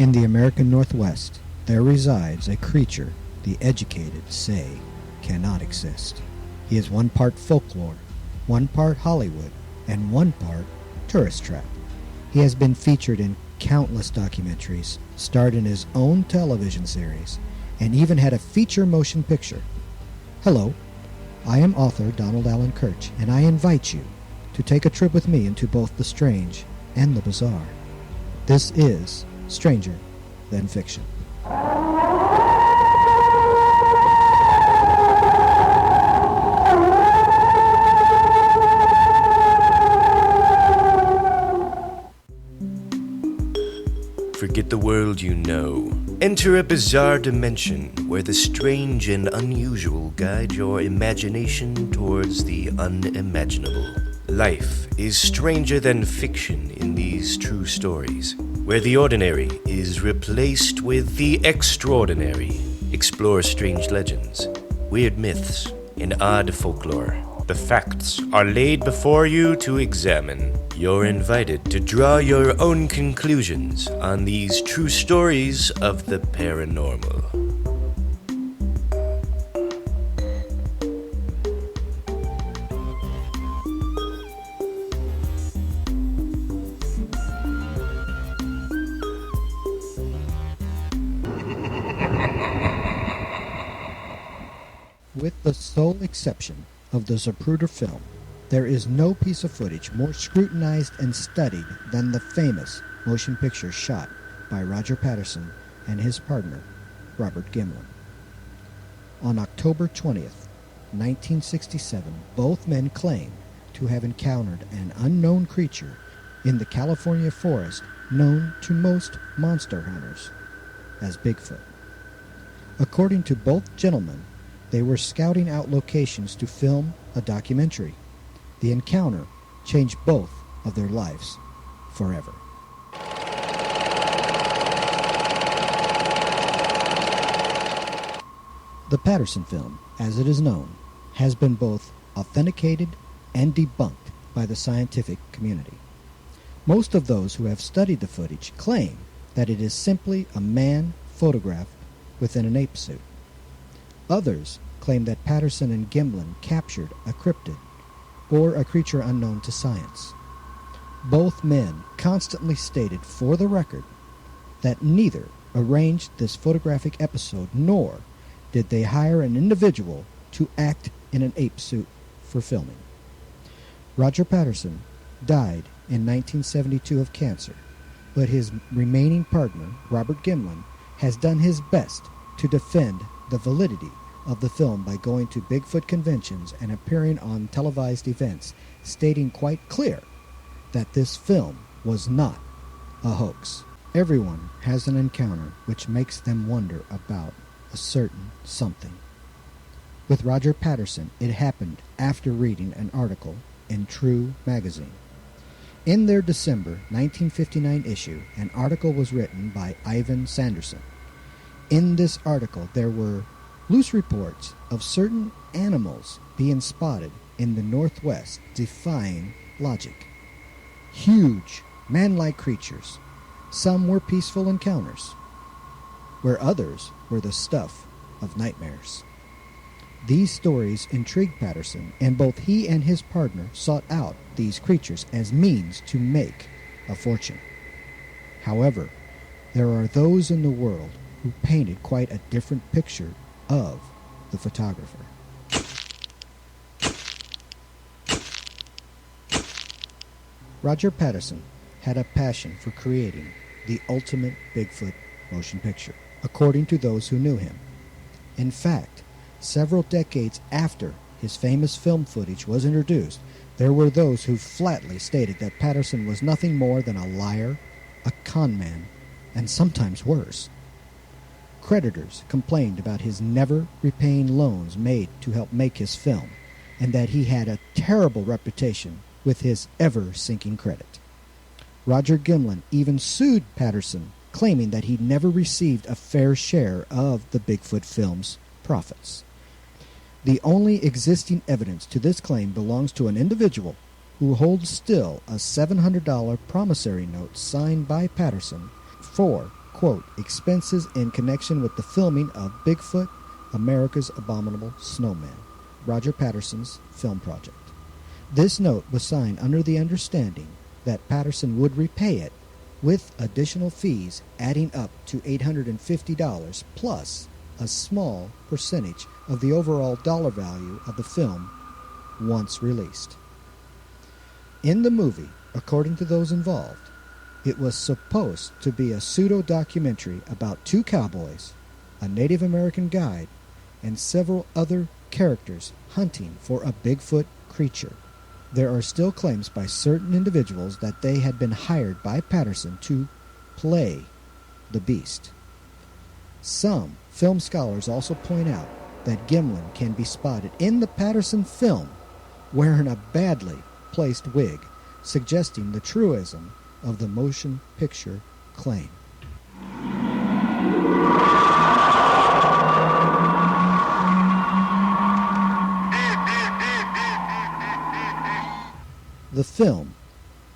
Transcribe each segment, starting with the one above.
In the American Northwest, there resides a creature the educated say cannot exist. He is one part folklore, one part Hollywood, and one part tourist trap. He has been featured in countless documentaries, starred in his own television series, and even had a feature motion picture. Hello, I am author Donald Allen Kirch, and I invite you to take a trip with me into both the strange and the bizarre. This is Stranger Than Fiction. Forget the world you know. Enter a bizarre dimension where the strange and unusual guide your imagination towards the unimaginable. Life is stranger than fiction in these true stories, where the ordinary is replaced with the extraordinary. Explore strange legends, weird myths, and odd folklore. The facts are laid before you to examine. You're invited to draw your own conclusions on these true stories of the paranormal. With the sole exception of the Zapruder film, there is no piece of footage more scrutinized and studied than the famous motion picture shot by Roger Patterson and his partner, Robert Gimlin. On October 20th, 1967, both men claimed to have encountered an unknown creature in the California forest known to most monster hunters as Bigfoot. According to both gentlemen, they were scouting out locations to film a documentary. The encounter changed both of their lives forever. The Patterson Film, as it is known, has been both authenticated and debunked by the scientific community. Most of those who have studied the footage claim that it is simply a man photographed within an ape suit. Others claim that Patterson and Gimlin captured a cryptid or a creature unknown to science. Both men constantly stated for the record that neither arranged this photographic episode nor did they hire an individual to act in an ape suit for filming. Roger Patterson died in 1972 of cancer, but his remaining partner, Robert Gimlin, has done his best to defend the validity of the film by going to Bigfoot conventions and appearing on televised events, stating quite clear that this film was not a hoax. Everyone has an encounter which makes them wonder about a certain something. With Roger Patterson, it happened after reading an article in True magazine. In their December 1959 issue, an article was written by Ivan Sanderson. In this article, there were loose reports of certain animals being spotted in the Northwest defying logic. Huge, man-like creatures. Some were peaceful encounters, where others were the stuff of nightmares. These stories intrigued Patterson, and both he and his partner sought out these creatures as means to make a fortune. However, there are those in the world who painted quite a different picture of the photographer. Roger Patterson had a passion for creating the ultimate Bigfoot motion picture, according to those who knew him. In fact, several decades after his famous film footage was introduced, there were those who flatly stated that Patterson was nothing more than a liar, a con man, and sometimes worse. Creditors complained about his never repaying loans made to help make his film, and that he had a terrible reputation with his ever-sinking credit. Roger Gimlin even sued Patterson, claiming that he never received a fair share of the Bigfoot film's profits. The only existing evidence to this claim belongs to an individual who holds still a $700 promissory note signed by Patterson for, quote, expenses in connection with the filming of Bigfoot, America's Abominable Snowman, Roger Patterson's film project. This note was signed under the understanding that Patterson would repay it with additional fees adding up to $850 plus a small percentage of the overall dollar value of the film once released. In the movie, according to those involved, it was supposed to be a pseudo-documentary about two cowboys, a Native American guide, and several other characters hunting for a Bigfoot creature. There are still claims by certain individuals that they had been hired by Patterson to play the beast. Some film scholars also point out that Gimlin can be spotted in the Patterson film wearing a badly placed wig, suggesting the truism of the motion picture claim. The film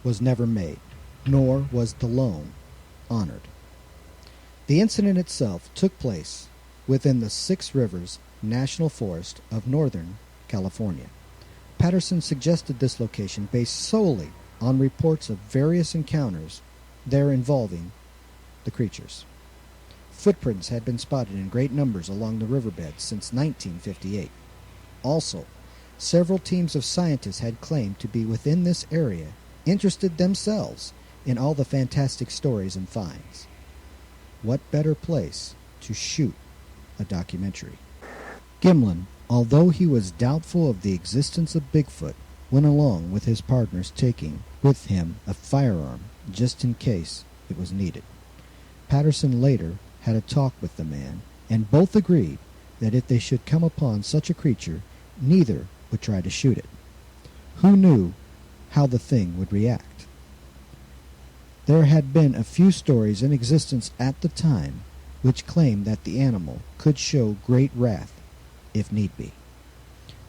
was never made, nor was the loan honored. The incident itself took place within the Six Rivers National Forest of Northern California. Patterson suggested this location based solely on reports of various encounters there involving the creatures. Footprints had been spotted in great numbers along the riverbed since 1958. Also, several teams of scientists had claimed to be within this area, interested themselves in all the fantastic stories and finds. What better place to shoot a documentary? Gimlin, although he was doubtful of the existence of Bigfoot, went along with his partners, taking with him a firearm just in case it was needed. Patterson later had a talk with the man, and both agreed that if they should come upon such a creature, neither would try to shoot it. Who knew how the thing would react? There had been a few stories in existence at the time which claimed that the animal could show great wrath if need be.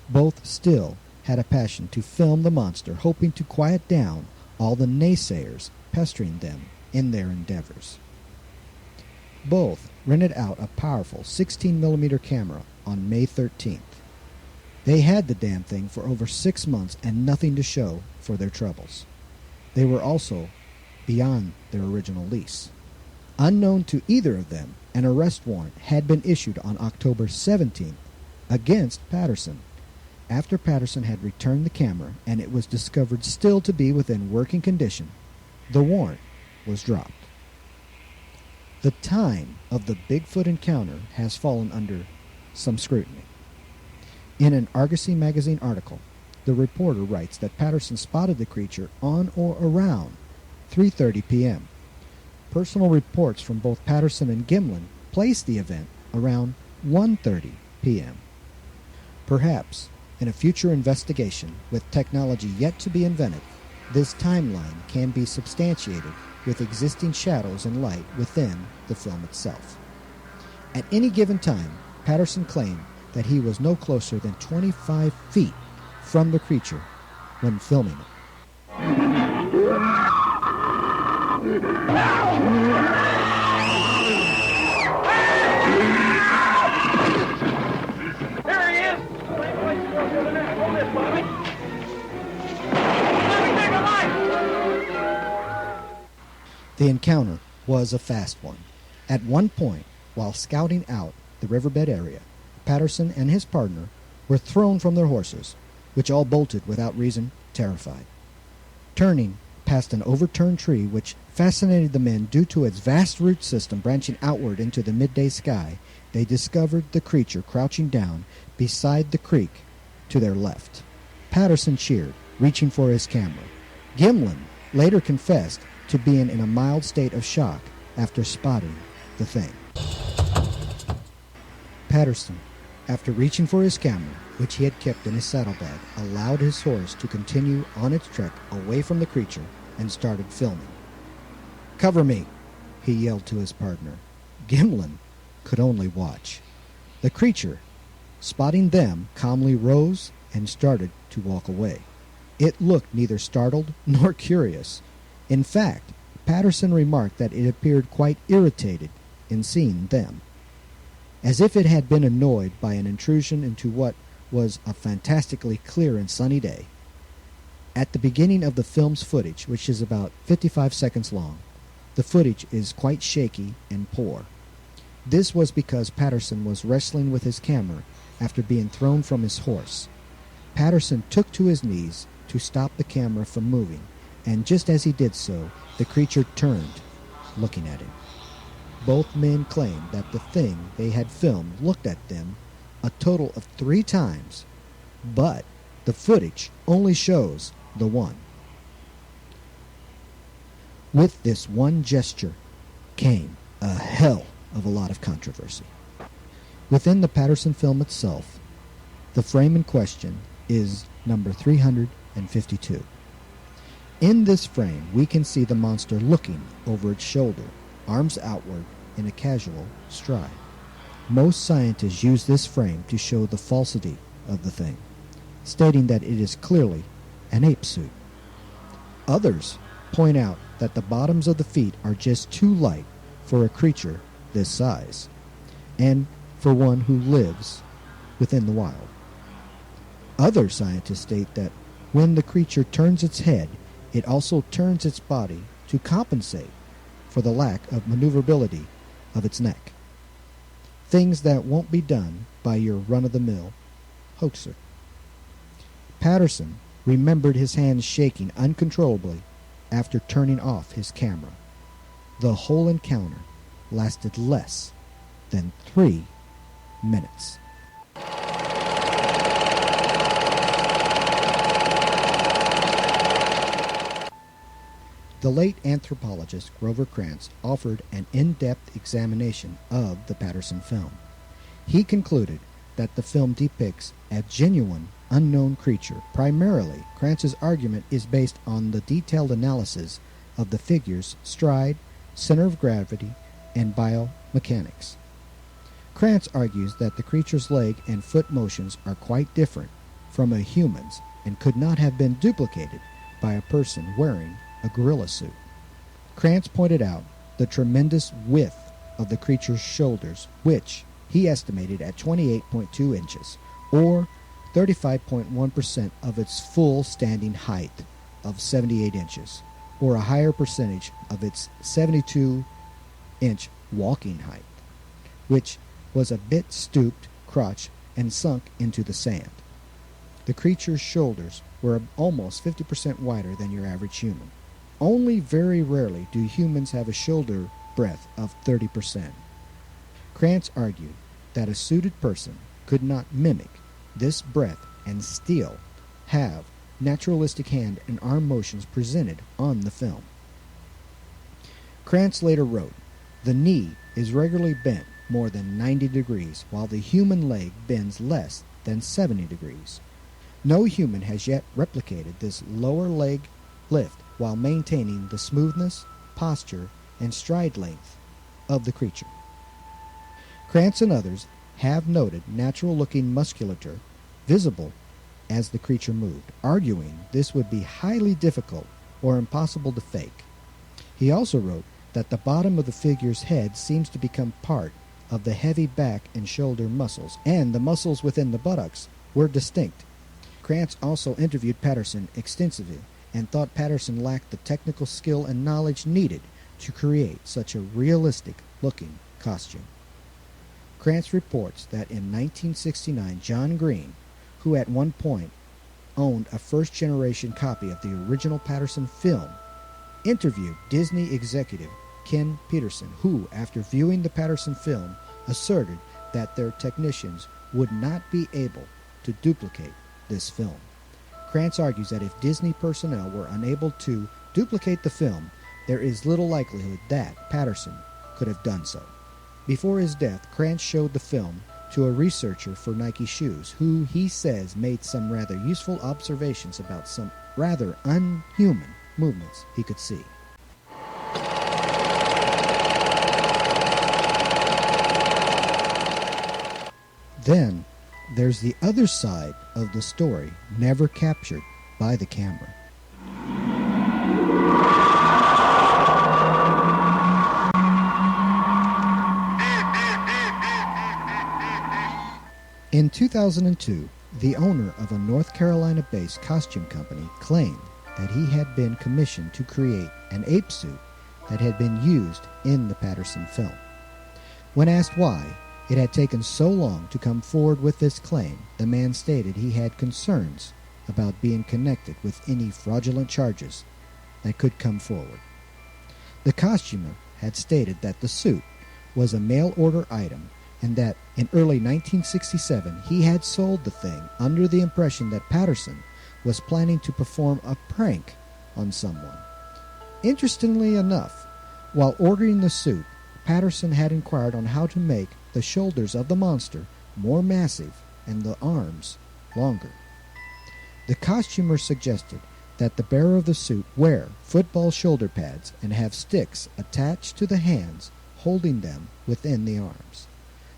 Both still had a passion to film the monster, hoping to quiet down all the naysayers pestering them in their endeavors. Both rented out a powerful 16mm camera on May 13th. They had the damn thing for over 6 months and nothing to show for their troubles. They were also beyond their original lease. Unknown to either of them, an arrest warrant had been issued on October 17th against Patterson, after Patterson had returned the camera and it was discovered still to be within working condition. The warrant was dropped. The time of the Bigfoot encounter has fallen under some scrutiny. In an Argosy magazine article, the reporter writes that Patterson spotted the creature on or around 3:30 p.m. Personal reports from both Patterson and Gimlin place the event around 1:30 p.m. Perhaps, in a future investigation with technology yet to be invented, this timeline can be substantiated with existing shadows and light within the film itself. At any given time, Patterson claimed that he was no closer than 25 feet from the creature when filming it. There he is! Hold this, Bobby. Let me take a light! The encounter was a fast one. At one point, while scouting out the riverbed area, Patterson and his partner were thrown from their horses, which all bolted without reason, terrified. Turning past an overturned tree which fascinated the men due to its vast root system branching outward into the midday sky, they discovered the creature crouching down beside the creek to their left. Patterson cheered, reaching for his camera. Gimlin later confessed to being in a mild state of shock after spotting the thing. Patterson, after reaching for his camera, which he had kept in his saddlebag, allowed his horse to continue on its trek away from the creature and started filming. "Cover me," he yelled to his partner. Gimlin could only watch. The creature, spotting them, calmly rose and started to walk away. It looked neither startled nor curious. In fact, Patterson remarked that it appeared quite irritated in seeing them, as if it had been annoyed by an intrusion into what was a fantastically clear and sunny day. At the beginning of the film's footage, which is about 55 seconds long, the footage is quite shaky and poor. This was because Patterson was wrestling with his camera after being thrown from his horse. Patterson took to his knees to stop the camera from moving, and just as he did so, the creature turned, looking at him. Both men claimed that the thing they had filmed looked at them a total of 3 times, but the footage only shows the one. With this one gesture came a hell of a lot of controversy. Within the Patterson film itself, the frame in question is number 352. In this frame, we can see the monster looking over its shoulder, arms outward in a casual stride. Most scientists use this frame to show the falsity of the thing, stating that it is clearly an ape suit. Others point out that the bottoms of the feet are just too light for a creature this size, and for one who lives within the wild. Other scientists state that when the creature turns its head, it also turns its body to compensate for the lack of maneuverability of its neck. Things that won't be done by your run-of-the-mill hoaxer. Patterson remembered his hands shaking uncontrollably after turning off his camera. The whole encounter lasted less than 3 minutes. The late anthropologist Grover Krantz offered an in-depth examination of the Patterson film. He concluded that the film depicts a genuine, unknown creature. Primarily, Krantz's argument is based on the detailed analysis of the figure's stride, center of gravity, and biomechanics. Krantz argues that the creature's leg and foot motions are quite different from a human's and could not have been duplicated by a person wearing a gorilla suit. Krantz pointed out the tremendous width of the creature's shoulders, which he estimated at 28.2 inches, or 35.1% of its full standing height of 78 inches, or a higher percentage of its 72-inch walking height, which was a bit stooped, crotched, and sunk into the sand. The creature's shoulders were almost 50% wider than your average human. Only very rarely do humans have a shoulder breadth of 30%. Krantz argued that a suited person could not mimic this breadth and still have naturalistic hand and arm motions presented on the film. Krantz later wrote, "The knee is regularly bent more than 90 degrees, while the human leg bends less than 70 degrees. No human has yet replicated this lower leg lift while maintaining the smoothness, posture, and stride length of the creature." Krantz and others have noted natural-looking musculature visible as the creature moved, arguing this would be highly difficult or impossible to fake. He also wrote that the bottom of the figure's head seems to become part of the heavy back and shoulder muscles, and the muscles within the buttocks were distinct. Krantz also interviewed Patterson extensively and thought Patterson lacked the technical skill and knowledge needed to create such a realistic-looking costume. Krantz reports that in 1969, John Green, who at one point owned a first-generation copy of the original Patterson film, interviewed Disney executive Ken Peterson, who, after viewing the Patterson film, asserted that their technicians would not be able to duplicate this film. Krantz argues that if Disney personnel were unable to duplicate the film, there is little likelihood that Patterson could have done so. Before his death, Krantz showed the film to a researcher for Nike shoes, who he says made some rather useful observations about some rather unhuman movements he could see. Then, there's the other side of the story never captured by the camera. In 2002, the owner of a North Carolina-based costume company claimed that he had been commissioned to create an ape suit that had been used in the Patterson film. When asked why it had taken so long to come forward with this claim, the man stated he had concerns about being connected with any fraudulent charges that could come forward. The costumer had stated that the suit was a mail-order item and that in early 1967 he had sold the thing under the impression that Patterson was planning to perform a prank on someone. Interestingly enough, while ordering the suit, Patterson had inquired on how to make the shoulders of the monster more massive and the arms longer. The costumer suggested that the bearer of the suit wear football shoulder pads and have sticks attached to the hands holding them within the arms.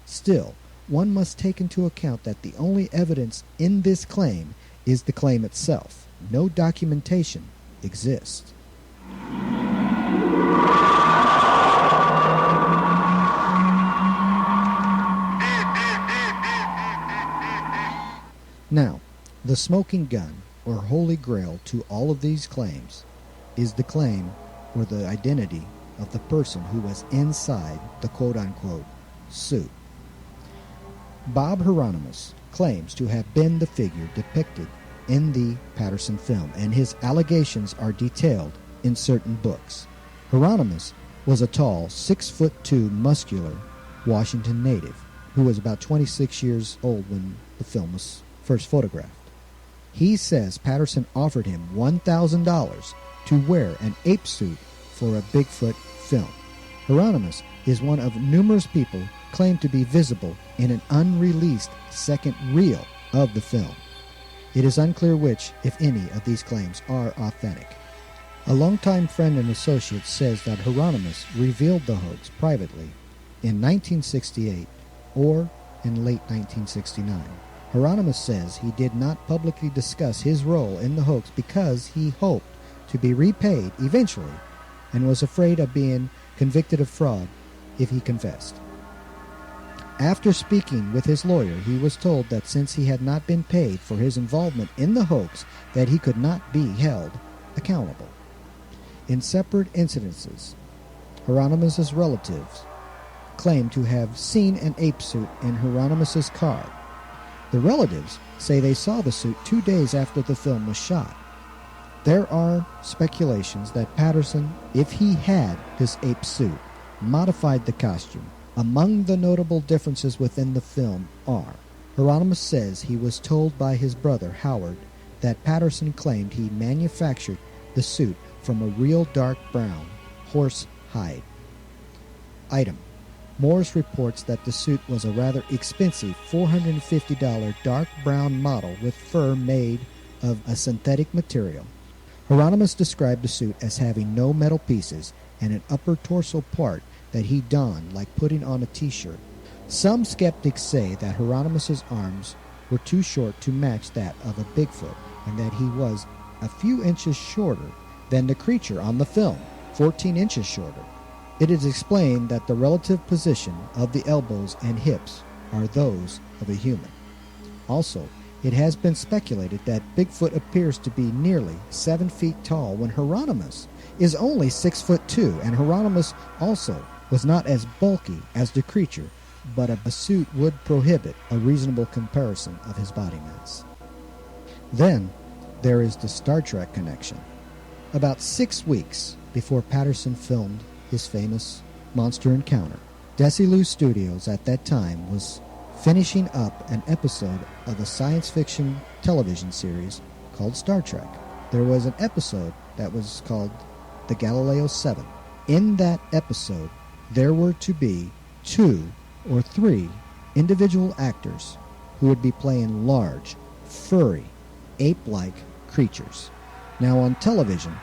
Still, one must take into account that the only evidence in this claim is the claim itself. No documentation exists. Now, the smoking gun, or holy grail to all of these claims, is the claim or the identity of the person who was inside the quote-unquote suit. Bob Hieronimus claims to have been the figure depicted in the Patterson film, and his allegations are detailed in certain books. Hieronimus was a tall, 6'2", muscular Washington native who was about 26 years old when the film was first photographed. He says Patterson offered him $1,000 to wear an ape suit for a Bigfoot film. Hieronimus is one of numerous people claimed to be visible in an unreleased second reel of the film. It is unclear which, if any, of these claims are authentic. A longtime friend and associate says that Hieronimus revealed the hoax privately in 1968 or in late 1969. Hieronimus says he did not publicly discuss his role in the hoax because he hoped to be repaid eventually and was afraid of being convicted of fraud if he confessed. After speaking with his lawyer, he was told that since he had not been paid for his involvement in the hoax, that he could not be held accountable. In separate incidences, Hieronymus's relatives claim to have seen an ape suit in Hieronymus's car. The relatives say they saw the suit 2 days after the film was shot. There are speculations that Patterson, if he had this ape suit, modified the costume. Among the notable differences within the film are: Hieronymus says he was told by his brother Howard that Patterson claimed he manufactured the suit from a real dark brown horse hide. Item: Morris reports that the suit was a rather expensive $450 dark brown model with fur made of a synthetic material. Hieronymus described the suit as having no metal pieces and an upper torso part that he donned like putting on a t-shirt. Some skeptics say that Hieronymus's arms were too short to match that of a Bigfoot and that he was a few inches shorter than the creature on the film, 14 inches shorter. It is explained that the relative position of the elbows and hips are those of a human. Also, it has been speculated that Bigfoot appears to be nearly 7 feet tall when Hieronymus is only 6'2", and Hieronymus also was not as bulky as the creature, but a suit would prohibit a reasonable comparison of his body mass. Then there is the Star Trek connection. About 6 weeks before Patterson filmed his famous monster encounter, Desilu Studios at that time was finishing up an episode of a science fiction television series called Star Trek. There was an episode that was called the Galileo 7. In that episode, there were to be 2 or 3 individual actors who would be playing large, furry, ape-like creatures. Now on television,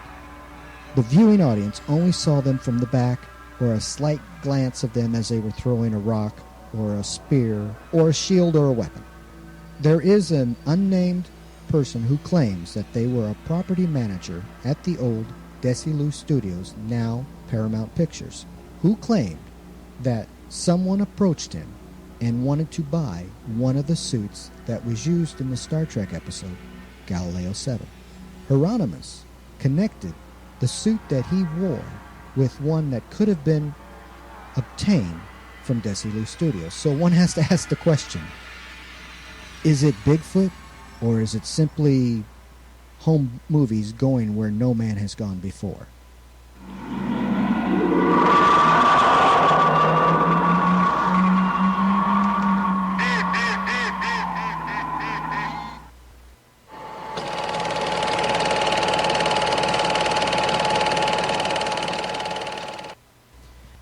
the viewing audience only saw them from the back or a slight glance of them as they were throwing a rock or a spear or a shield or a weapon. There is an unnamed person who claims that they were a property manager at the old Desilu Studios, now Paramount Pictures, who claimed that someone approached him and wanted to buy one of the suits that was used in the Star Trek episode Galileo 7. Hieronimus connected the suit that he wore with one that could have been obtained from Desilu Studios. So one has to ask the question, is it Bigfoot, or is it simply home movies going where no man has gone before?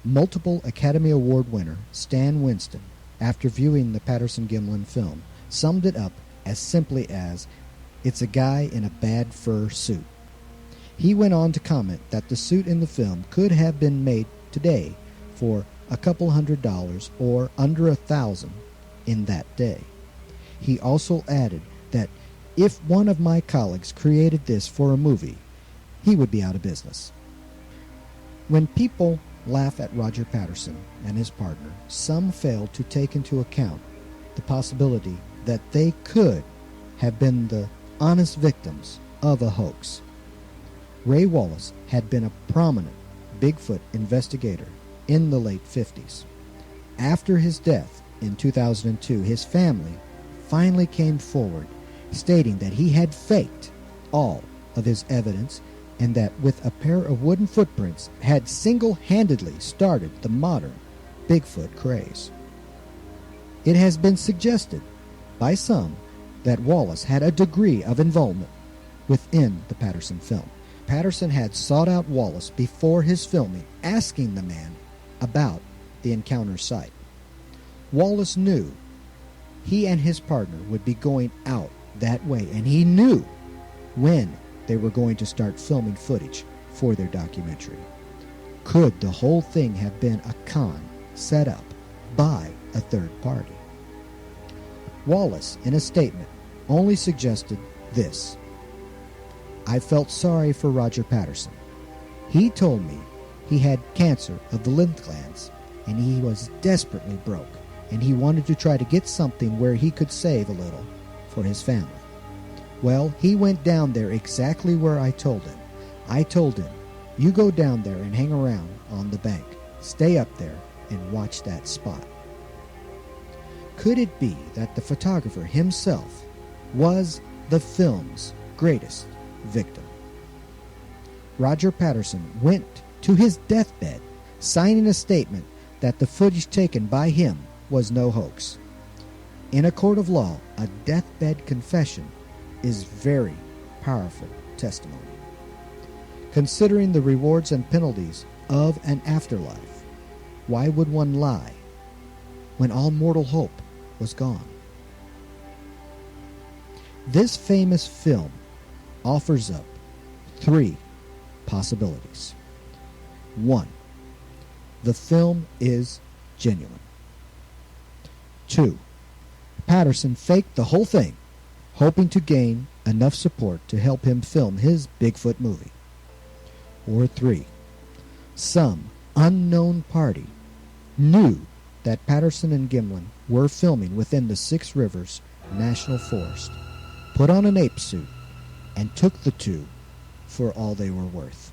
Multiple Academy Award winner Stan Winston, after viewing the Patterson-Gimlin film, summed it up as simply as, "It's a guy in a bad fur suit." He went on to comment that the suit in the film could have been made today for a couple $100 or under $1,000 in that day. He also added that if one of my colleagues created this for a movie, he would be out of business. When people laugh at Roger Patterson and his partner, some fail to take into account the possibility that they could have been the honest victims of a hoax. Ray Wallace had been a prominent Bigfoot investigator in the late 50s. After his death in 2002, his family finally came forward stating that he had faked all of his evidence and that with a pair of wooden footprints had single-handedly started the modern Bigfoot craze. It has been suggested by some that Wallace had a degree of involvement within the Patterson film. Patterson had sought out Wallace before his filming, asking the man about the encounter site. Wallace knew he and his partner would be going out that way, and he knew when they were going to start filming footage for their documentary. Could the whole thing have been a con set up by a third party? Wallace, in a statement, only suggested this: "I felt sorry for Roger Patterson. He told me he had cancer of the lymph glands and he was desperately broke, and he wanted to try to get something where he could save a little for his family. Well, he went down there exactly where I told him. I told him, you go down there and hang around on the bank. Stay up there and watch that spot." Could it be that the photographer himself was the film's greatest victim? Roger Patterson went to his deathbed signing a statement that the footage taken by him was no hoax. In a court of law, a deathbed confession is very powerful testimony. Considering the rewards and penalties of an afterlife, why would one lie when all mortal hope was gone? This famous film offers up three possibilities. 1. The film is genuine. 2. Patterson faked the whole thing, hoping to gain enough support to help him film his Bigfoot movie. Or 3. Some unknown party knew that Patterson and Gimlin were filming within the Six Rivers National Forest, put on an ape suit, and took the two for all they were worth.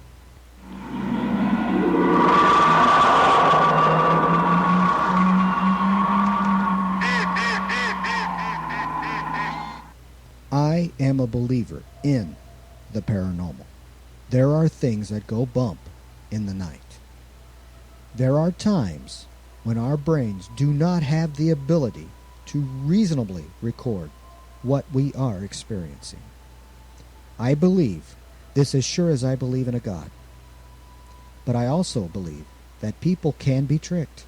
I am a believer in the paranormal. There are things that go bump in the night. There are times when our brains do not have the ability to reasonably record what we are experiencing. I believe this as sure as I believe in a God. But I also believe that people can be tricked.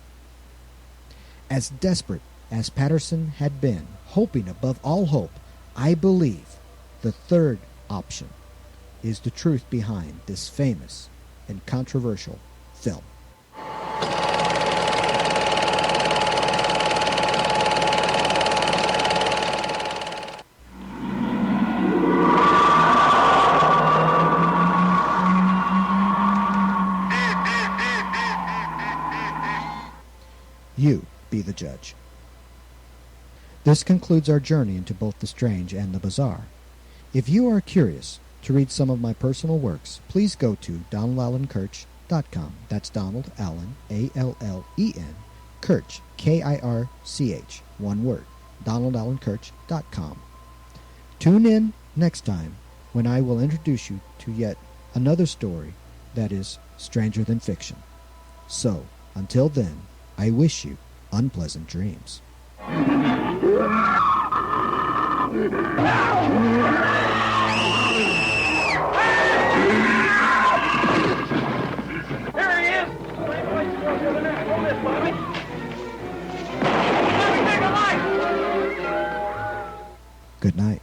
As desperate as Patterson had been, hoping above all hope, I believe the third option is the truth behind this famous and controversial film. You be the judge. This concludes our journey into both the strange and the bizarre. If you are curious to read some of my personal works, please go to DonaldAllenKirch.com. That's Donald Allen, A-L-L-E-N, Kirch, K-I-R-C-H, one word, DonaldAllenKirch.com. Tune in next time when I will introduce you to yet another story that is stranger than fiction. So, until then, I wish you unpleasant dreams. Good night.